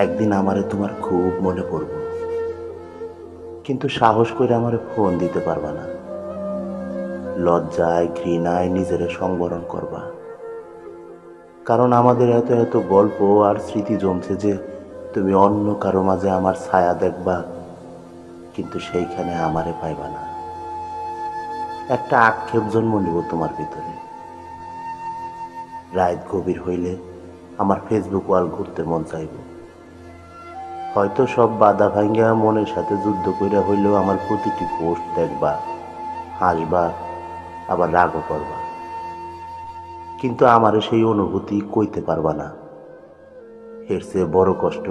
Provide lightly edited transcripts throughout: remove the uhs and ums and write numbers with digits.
একদিন আমারে তোমার খুব মনে পড়ব, কিন্তু সাহস করে আমারে ফোন দিতে পারবা না। লজ্জায় ঘৃণায় নিজেরে সংবরণ করবা, কারণ আমাদের এত এত গল্প আর স্মৃতি জমছে যে তুমি অন্য কারো মাঝে আমার ছায়া দেখবা, কিন্তু সেইখানে আমারে পাইবা না। একটা আক্ষেপ জন্ম নিব তোমার ভিতরে। রাত গভীর হইলে আমার ফেসবুক ওয়াল ঘুরতে মন চাইব। হয়তো সব বাধা ভাঙ্গা মনের সাথে যুদ্ধ কইরা হইলেও আমার প্রতিটি পোস্ট দেখবা, হাসবা, আবার রাগও করবা, কিন্তু আমারে সেই অনুভূতি কইতে পারবা না। এর চেয়ে বড় কষ্ট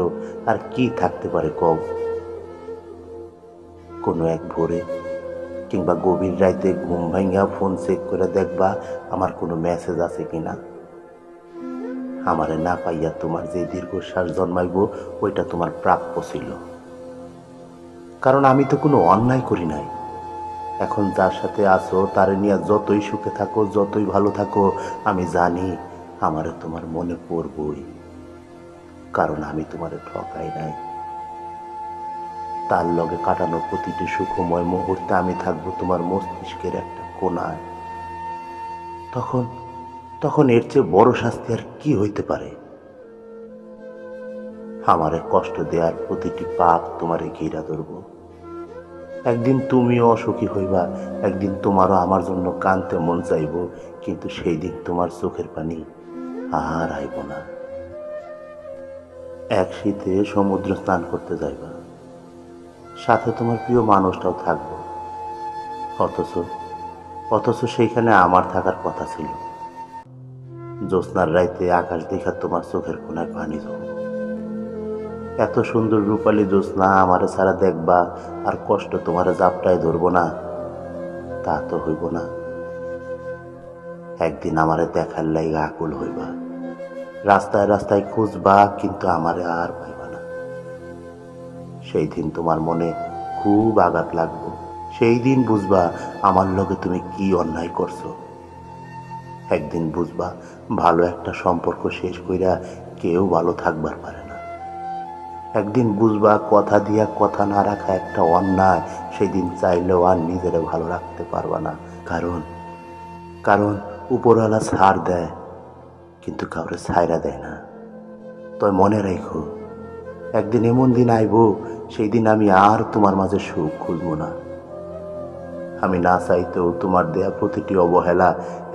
আর কি থাকতে পারে কম? কোনো এক ভোরে কিংবা গভীর রাইতে ঘুম ভাঙ্গা ফোন চেক করে দেখবা আমার কোনো মেসেজ আছে কিনা। আমারে না পাইয়া তোমার যে দীর্ঘশ্বাস জন্মাইব, ওইটা তোমার প্রাপ্য ছিল, কারণ আমি তো কোনো অন্যায় করি নাই। এখন যার সাথে আছো তারে নিয়ে যতই সুখে থাকো, যতই ভালো থাকো, আমি জানি আমারে তোমার মনে পড়বই, কারণ আমি তোমারে ঠকাই নাই। তার লগে কাটানো প্রতিটি সুখময় মুহূর্তে আমি থাকবো তোমার মস্তিষ্কের একটা কোণায়। তখন তখন এর চেয়ে বড় শাস্তি আর কি হইতে পারে? আমারে কষ্ট দেওয়ার প্রতিটি পাপ তোমারে ঘিরা ধরব। একদিন তুমিও অসুখী হইবা, একদিন তোমারও আমার জন্য কানতে মন চাইব, কিন্তু সেই দিন তোমার চোখের পানি আর আইব না। এক শীতে সমুদ্র স্নান করতে যাইবা, সাথে তোমার প্রিয় মানুষটাও থাকবো, অথচ অথচ সেইখানে আমার থাকার কথা ছিল। জ্যোৎস্নার রাইতে আকাশ দেখা তোমার চোখের কোনায় পানি জমব। এত সুন্দর রূপালী জ্যোৎস্না আমারে ছাড়া দেখবা, আর কষ্ট তোমারে জাপটায় ধরবো না, তা তো হইব না। একদিন আমারে দেখার লাইগা আকুল হইবা, রাস্তায় রাস্তায় খুঁজবা, কিন্তু আমারে আর পাইবা না। সেই দিন তোমার মনে খুব আঘাত লাগবে। সেই দিন বুঝবা আমার লগে তুমি কি অন্যায় করছো। একদিন বুঝবা ভালো একটা সম্পর্ক শেষ কইরা কেউ ভালো থাকবার পারে না। একদিন বুঝবা কথা দিয়া কথা না রাখা একটা অন্যায়। সেদিন চাইলেও আর নিজেরে ভালো রাখতে পারবা না, কারণ কারণ উপরওয়ালা ছাড় দেয়, কিন্তু কাউরে ছাইরা দেয় না। তবে মনে রাখো, একদিন এমন দিন আইব, সেই দিন আমি আর তোমার মাঝে সুখ খুঁজবো না। আমি না চাইতেও তোমার দেয়া প্রতিটি অবহেলা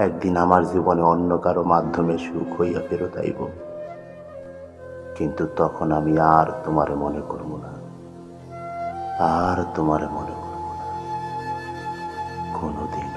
একদিন আমার জীবনে অন্য কারো মাধ্যমে সুখ হইয়া ফেরত আইব, কিন্তু তখন আমি আর তোমারে মনে করব না, আর তোমারে মনে করব না কোনোদিন।